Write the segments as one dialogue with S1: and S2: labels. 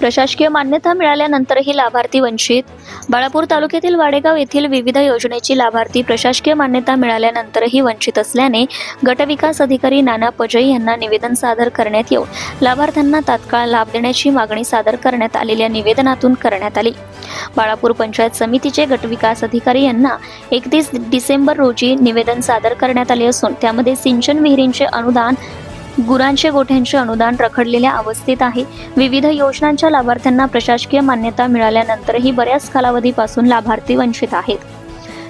S1: प्रशासकीय मान्यता मिळाल्यानंतरही लाभार्थी वंचित. बाळापूर तालुक्यातील वाडेगाव येथील विविध योजनेची लाभार्थी प्रशासकीय मान्यता मिळाल्यानंतरही वंचित असल्याने गटविकास अधिकारी नाना पजई यांना निवेदन सादर करण्यात येऊन लाभार्थ्यांना तात्काळ लाभ देण्याची मागणी सादर करण्यात आलेल्या निवेदनातून करण्यात आली. बाळापूर पंचायत समितीचे गटविकास अधिकारी यांना 31 डिसेंबर रोजी निवेदन सादर करण्यात आले असून त्यामध्ये सिंचन विहिरींचे अनुदान, गुरांचे गोठ्यांचे अनुदान रखडलेल्या अवस्थेत आहे. विविध योजनांच्या लाभार्थ्यांना प्रशासकीय मान्यता मिळाल्यानंतरही बऱ्याच कालावधीपासून लाभार्थी वंचित आहेत.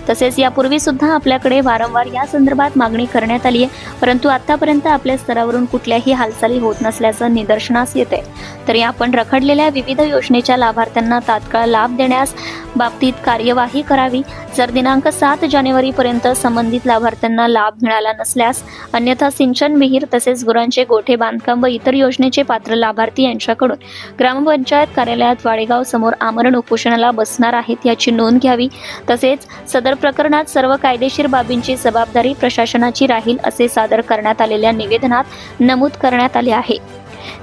S1: तसेच यापूर्वी सुद्धा आपल्याकडे वारंवार या संदर्भात मागणी करण्यात आली आहे, परंतु आतापर्यंत आपल्या स्तरावरून कुठल्याही हालचाली होत नसल्याचं निदर्शनास येते. तरी आपण रखडलेल्या विविध योजनेच्या लाभार्थ्यांना तात्काळ लाभ देण्यास बाबतीत कार्यवाही करावी. जर दिनांक 7 जानेवारीपर्यंत संबंधित लाभार्थ्यांना लाभ मिळाला नसल्यास अन्यथा सिंचन विहीर तसेच गुरांचे गोठे बांधकाम व इतर योजनेचे पात्र लाभार्थी यांच्याकडून ग्रामपंचायत कार्यालयात वाडेगाव समोर आमरण उपोषणाला बसणार आहेत याची नोंद घ्यावी. तसेच सदर प्रकरणात सर्व कायदेशीर बाबींची जबाबदारी प्रशासनाची राहील असे सादर करण्यात आलेल्या निवेदनात नमूद करण्यात आले आहे.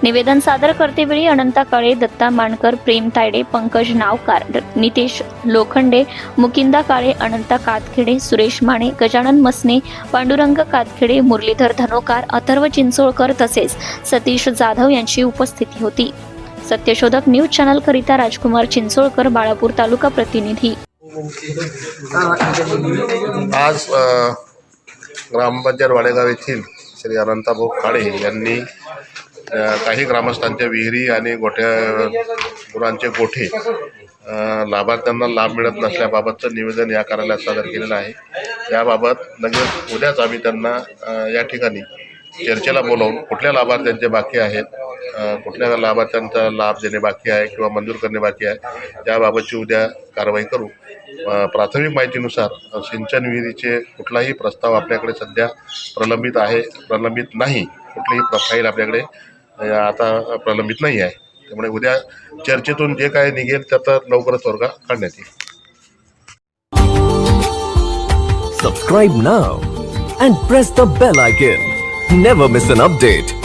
S1: निवेदन सादर करतेवेळी अनंता काळे, दत्ता मानकर, प्रेम तायडे, पंकज नावकार, नितेश लोखंडे, मुकिंदा काळे, अनंता कातखेडे, सुरेश माने, गजानन मसने, पांडुरंग कातखेडे, मुरलीधर धनोकार, अथर्व चिंचोळकर तसेच सतीश जाधव यांची उपस्थिती होती. सत्यशोधक न्यूज चॅनल करिता राजकुमार चिंचोळकर, बाळापूर तालुका प्रतिनिधी.
S2: आज ग्रामपंचायत वाडेगाव येथील श्री अनंताभाऊ काळे यांनी काही ग्रामस्थांच्या विहिरी आणि गुरांचे गोठे लाभार्थ्यांना लाभ मिळत नसल्याबाबतचं निवेदन या कार्यालयात सादर केलेलं आहे. याबाबत लगेच उद्याच आम्ही त्यांना या ठिकाणी चर्चेला बोलावून कुठल्या लाभार्थ्यांचे बाकी आहेत, कुठल्या लाभार्थ्यांचा लाभ देणे बाकी आहे किंवा मंजूर करणे बाकी आहे याबाबतची उद्या कारवाई करू. प्राथमिक माहितीनुसार सिंचन विहिरीचे कुठलाही प्रस्ताव आपल्याकडे सध्या प्रलंबित नाही. कुठलीही फाईल आपल्याकडे आता प्रलंबित नाही आहे. त्यामुळे उद्या चर्चेतून जे काय निघेल त्याचा लवकरच तोडगा काढण्यात येईल.
S3: Subscribe now and press the bell icon. Never miss an update.